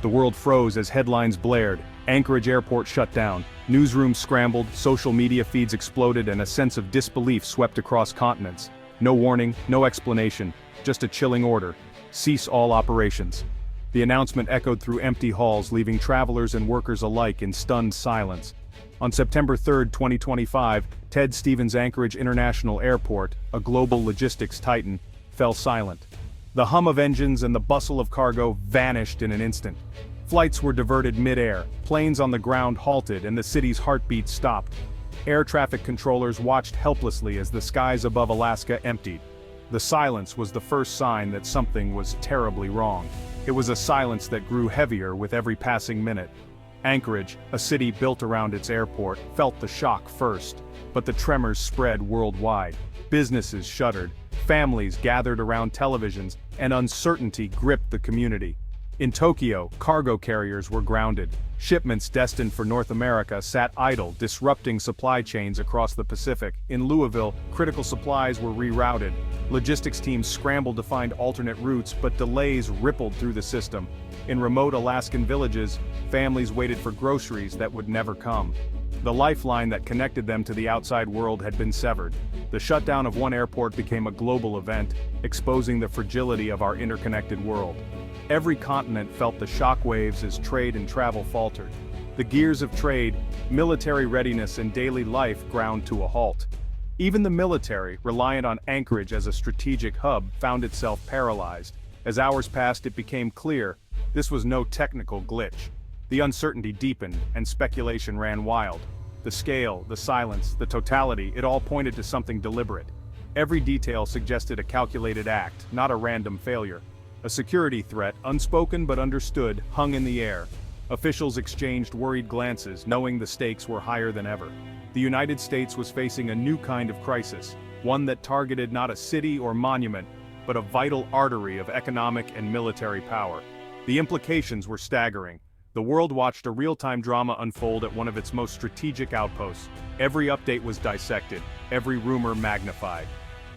The world froze as headlines blared. Anchorage Airport shut down. Newsrooms scrambled, social media feeds exploded, and a sense of disbelief swept across continents. No warning, no explanation, just a chilling order. Cease all operations. The announcement echoed through empty halls, leaving travelers and workers alike in stunned silence. On September 3, 2025, Ted Stevens Anchorage International Airport, a global logistics titan, fell silent. The hum of engines and the bustle of cargo vanished in an instant. Flights were diverted mid-air, planes on the ground halted, and the city's heartbeat stopped. Air traffic controllers watched helplessly as the skies above Alaska emptied. The silence was the first sign that something was terribly wrong. It was a silence that grew heavier with every passing minute. Anchorage, a city built around its airport, felt the shock first, but the tremors spread worldwide. Businesses shuttered, families gathered around televisions, and uncertainty gripped the community. In Tokyo, cargo carriers were grounded. Shipments destined for North America sat idle, disrupting supply chains across the Pacific. In Louisville, critical supplies were rerouted. Logistics teams scrambled to find alternate routes, but delays rippled through the system. In remote Alaskan villages, families waited for groceries that would never come. The lifeline that connected them to the outside world had been severed. The shutdown of one airport became a global event, exposing the fragility of our interconnected world. Every continent felt the shockwaves as trade and travel faltered. The gears of trade, military readiness, and daily life ground to a halt. Even the military, reliant on Anchorage as a strategic hub, found itself paralyzed. As hours passed, it became clear this was no technical glitch. The uncertainty deepened, and speculation ran wild. The scale, the silence, the totality, it all pointed to something deliberate. Every detail suggested a calculated act, not a random failure. A security threat, unspoken but understood, hung in the air. Officials exchanged worried glances, knowing the stakes were higher than ever. The United States was facing a new kind of crisis, one that targeted not a city or monument, but a vital artery of economic and military power. The implications were staggering. The world watched a real-time drama unfold at one of its most strategic outposts. Every update was dissected, every rumor magnified.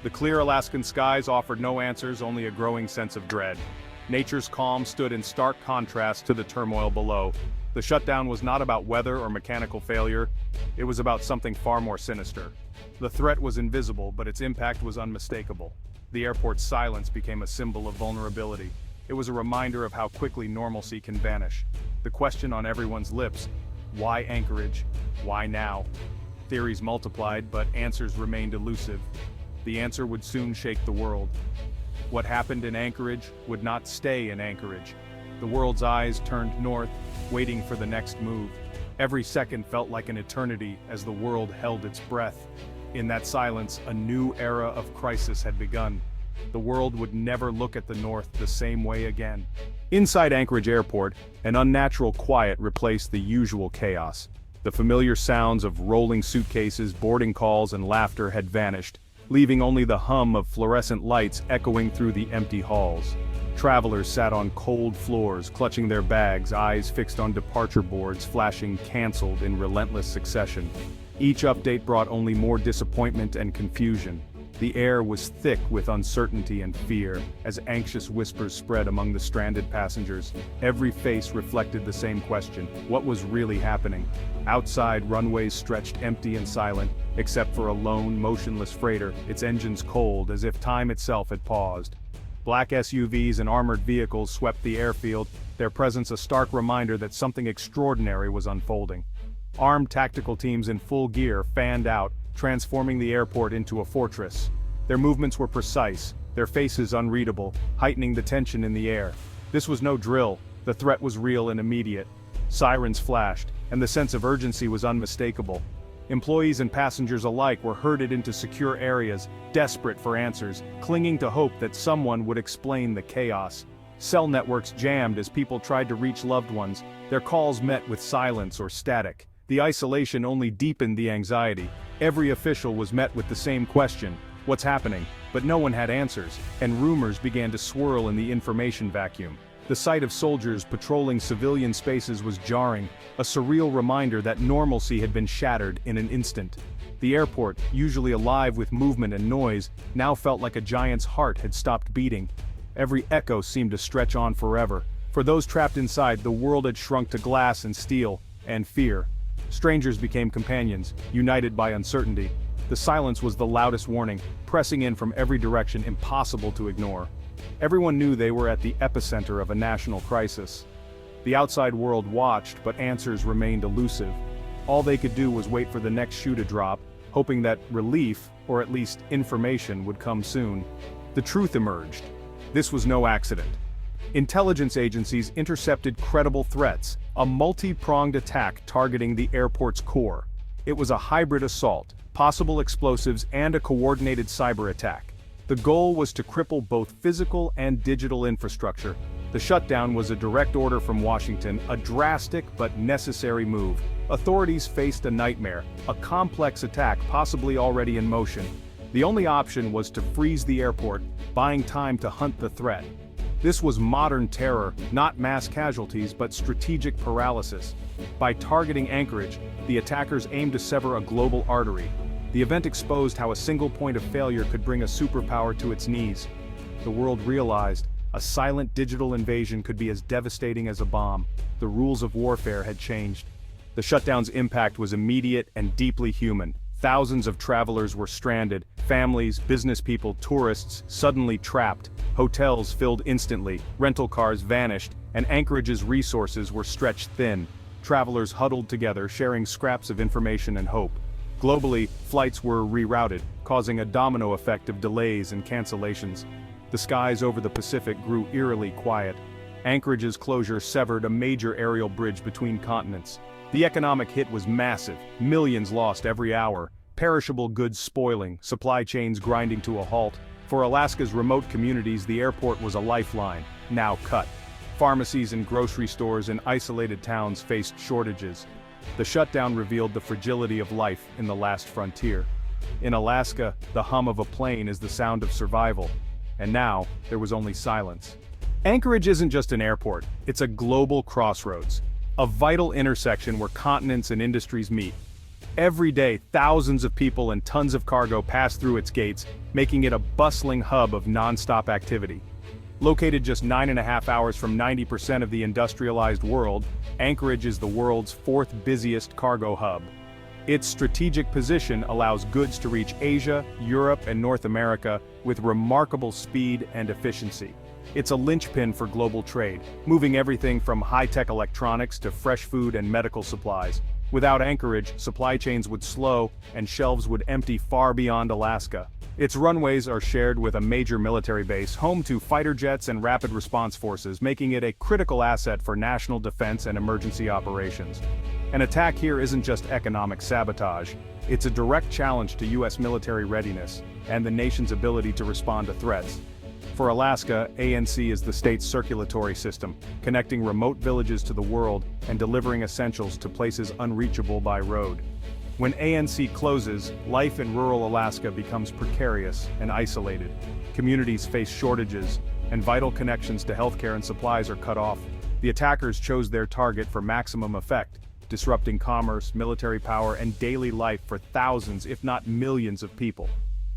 The clear Alaskan skies offered no answers, only a growing sense of dread. Nature's calm stood in stark contrast to the turmoil below. The shutdown was not about weather or mechanical failure, it was about something far more sinister. The threat was invisible, but its impact was unmistakable. The airport's silence became a symbol of vulnerability. It was a reminder of how quickly normalcy can vanish. The question on everyone's lips, why Anchorage? Why now? Theories multiplied, but answers remained elusive. The answer would soon shake the world. What happened in Anchorage would not stay in Anchorage. The world's eyes turned north, waiting for the next move. Every second felt like an eternity as the world held its breath. In that silence, a new era of crisis had begun. The world would never look at the north the same way again. Inside Anchorage Airport, an unnatural quiet replaced the usual chaos. The familiar sounds of rolling suitcases, boarding calls, and laughter had vanished, leaving only the hum of fluorescent lights echoing through the empty halls. Travelers sat on cold floors, clutching their bags, eyes fixed on departure boards flashing "canceled" in relentless succession. Each update brought only more disappointment and confusion. The air was thick with uncertainty and fear, as anxious whispers spread among the stranded passengers. Every face reflected the same question: what was really happening? Outside, runways stretched empty and silent, except for a lone, motionless freighter, its engines cold, as if time itself had paused. Black SUVs and armored vehicles swept the airfield, their presence a stark reminder that something extraordinary was unfolding. Armed tactical teams in full gear fanned out, transforming the airport into a fortress. Their movements were precise, their faces unreadable, heightening the tension in the air. This was no drill, the threat was real and immediate. Sirens flashed, and the sense of urgency was unmistakable. Employees and passengers alike were herded into secure areas, desperate for answers, clinging to hope that someone would explain the chaos. Cell networks jammed as people tried to reach loved ones, their calls met with silence or static. The isolation only deepened the anxiety. Every official was met with the same question: what's happening? But no one had answers, and rumors began to swirl in the information vacuum. The sight of soldiers patrolling civilian spaces was jarring, a surreal reminder that normalcy had been shattered in an instant. The airport, usually alive with movement and noise, now felt like a giant's heart had stopped beating. Every echo seemed to stretch on forever. For those trapped inside, the world had shrunk to glass and steel, and fear. Strangers became companions, united by uncertainty. The silence was the loudest warning, pressing in from every direction, impossible to ignore. Everyone knew they were at the epicenter of a national crisis. The outside world watched, but answers remained elusive. All they could do was wait for the next shoe to drop, hoping that relief, or at least information, would come soon. The truth emerged. This was no accident. Intelligence agencies intercepted credible threats, a multi-pronged attack targeting the airport's core. It was a hybrid assault, possible explosives and a coordinated cyber attack. The goal was to cripple both physical and digital infrastructure. The shutdown was a direct order from Washington, a drastic but necessary move. Authorities faced a nightmare, a complex attack possibly already in motion. The only option was to freeze the airport, buying time to hunt the threat. This was modern terror, not mass casualties but strategic paralysis. By targeting Anchorage, the attackers aimed to sever a global artery. The event exposed how a single point of failure could bring a superpower to its knees. The world realized a silent digital invasion could be as devastating as a bomb. The rules of warfare had changed. The shutdown's impact was immediate and deeply human. Thousands of travelers were stranded, families, business people, tourists, suddenly trapped. Hotels filled instantly, rental cars vanished, and Anchorage's resources were stretched thin. Travelers huddled together, sharing scraps of information and hope. Globally, flights were rerouted, causing a domino effect of delays and cancellations. The skies over the Pacific grew eerily quiet. Anchorage's closure severed a major aerial bridge between continents. The economic hit was massive, millions lost every hour, perishable goods spoiling, supply chains grinding to a halt. For Alaska's remote communities, the airport was a lifeline, now cut. Pharmacies and grocery stores in isolated towns faced shortages. The shutdown revealed the fragility of life in the last frontier. In Alaska, the hum of a plane is the sound of survival. And now, there was only silence. Anchorage isn't just an airport, it's a global crossroads. A vital intersection where continents and industries meet. Every day, thousands of people and tons of cargo pass through its gates, making it a bustling hub of non-stop activity. Located just 9.5 hours from 90% of the industrialized world, Anchorage is the world's fourth busiest cargo hub. Its strategic position allows goods to reach Asia, Europe, and North America with remarkable speed and efficiency. It's a linchpin for global trade, moving everything from high-tech electronics to fresh food and medical supplies. Without Anchorage, supply chains would slow and shelves would empty far beyond Alaska. Its runways are shared with a major military base, home to fighter jets and rapid response forces, making it a critical asset for national defense and emergency operations. An attack here isn't just economic sabotage, it's a direct challenge to U.S. military readiness and the nation's ability to respond to threats. For Alaska, ANC is the state's circulatory system, connecting remote villages to the world and delivering essentials to places unreachable by road. When ANC closes, life in rural Alaska becomes precarious and isolated. Communities face shortages, and vital connections to healthcare and supplies are cut off. The attackers chose their target for maximum effect, disrupting commerce, military power, and daily life for thousands, if not millions of people.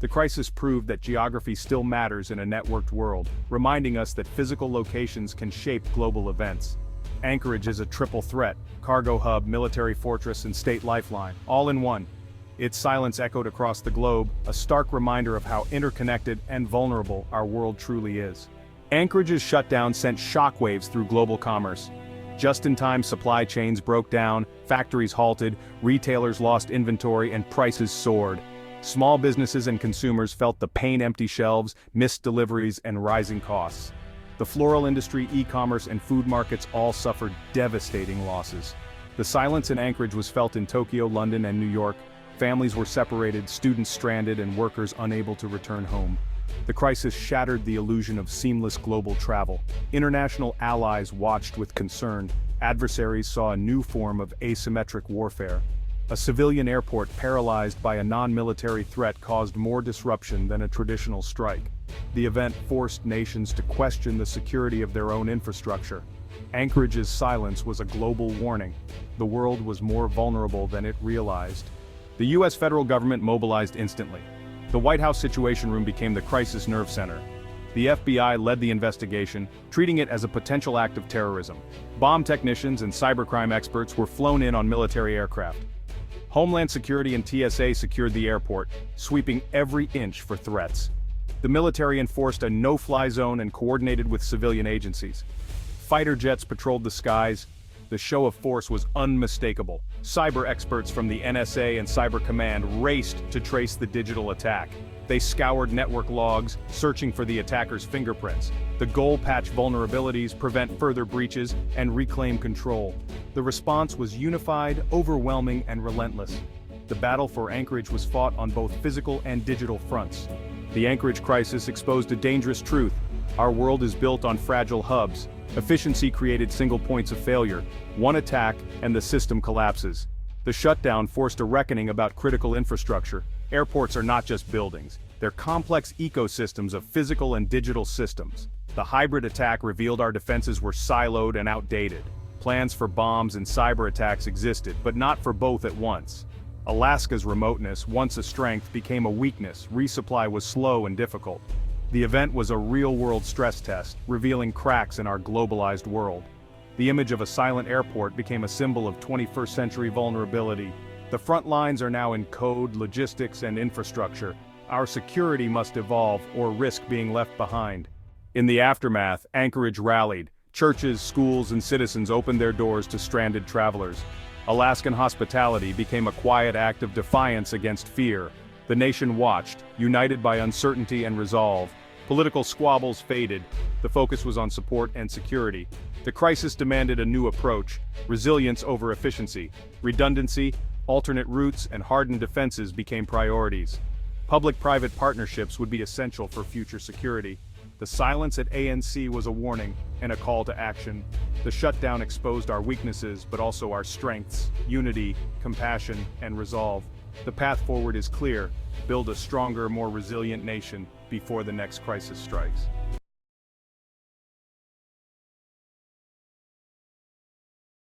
The crisis proved that geography still matters in a networked world, reminding us that physical locations can shape global events. Anchorage is a triple threat: cargo hub, military fortress, and state lifeline, all in one. Its silence echoed across the globe, a stark reminder of how interconnected and vulnerable our world truly is. Anchorage's shutdown sent shockwaves through global commerce. Just-in-time supply chains broke down, factories halted, retailers lost inventory, and prices soared. Small businesses and consumers felt the pain: empty shelves, missed deliveries, and rising costs. The floral industry, e-commerce, and food markets all suffered devastating losses. The silence in Anchorage was felt in Tokyo, London, and New York. Families were separated, students stranded, and workers unable to return home. The crisis shattered the illusion of seamless global travel. International allies watched with concern. Adversaries saw a new form of asymmetric warfare. A civilian airport paralyzed by a non-military threat caused more disruption than a traditional strike. The event forced nations to question the security of their own infrastructure. Anchorage's silence was a global warning. The world was more vulnerable than it realized. The U.S. federal government mobilized instantly. The White House Situation Room became the crisis nerve center. The FBI led the investigation, treating it as a potential act of terrorism. Bomb technicians and cybercrime experts were flown in on military aircraft. Homeland Security and TSA secured the airport, sweeping every inch for threats. The military enforced a no-fly zone and coordinated with civilian agencies. Fighter jets patrolled the skies. The show of force was unmistakable. Cyber experts from the NSA and Cyber Command raced to trace the digital attack. They scoured network logs, searching for the attacker's fingerprints. The goal: patch vulnerabilities, prevent further breaches, and reclaim control. The response was unified, overwhelming, and relentless. The battle for Anchorage was fought on both physical and digital fronts. The Anchorage crisis exposed a dangerous truth. Our world is built on fragile hubs. Efficiency created single points of failure. One attack, and the system collapses. The shutdown forced a reckoning about critical infrastructure. Airports are not just buildings. They're complex ecosystems of physical and digital systems. The hybrid attack revealed our defenses were siloed and outdated. Plans for bombs and cyber attacks existed, but not for both at once. Alaska's remoteness, once a strength, became a weakness. Resupply was slow and difficult. The event was a real-world stress test, revealing cracks in our globalized world. The image of a silent airport became a symbol of 21st century vulnerability. The front lines are now in code, logistics, and infrastructure. Our security must evolve or risk being left behind. In the aftermath, Anchorage rallied. Churches, schools, and citizens opened their doors to stranded travelers. Alaskan hospitality became a quiet act of defiance against fear. The nation watched, united by uncertainty and resolve. Political squabbles faded. The focus was on support and security. The crisis demanded a new approach: resilience over efficiency. Redundancy, alternate routes, and hardened defenses became priorities. Public-private partnerships would be essential for future security. The silence at ANC was a warning and a call to action. The shutdown exposed our weaknesses, but also our strengths: unity, compassion, and resolve. The path forward is clear: build a stronger, more resilient nation before the next crisis strikes.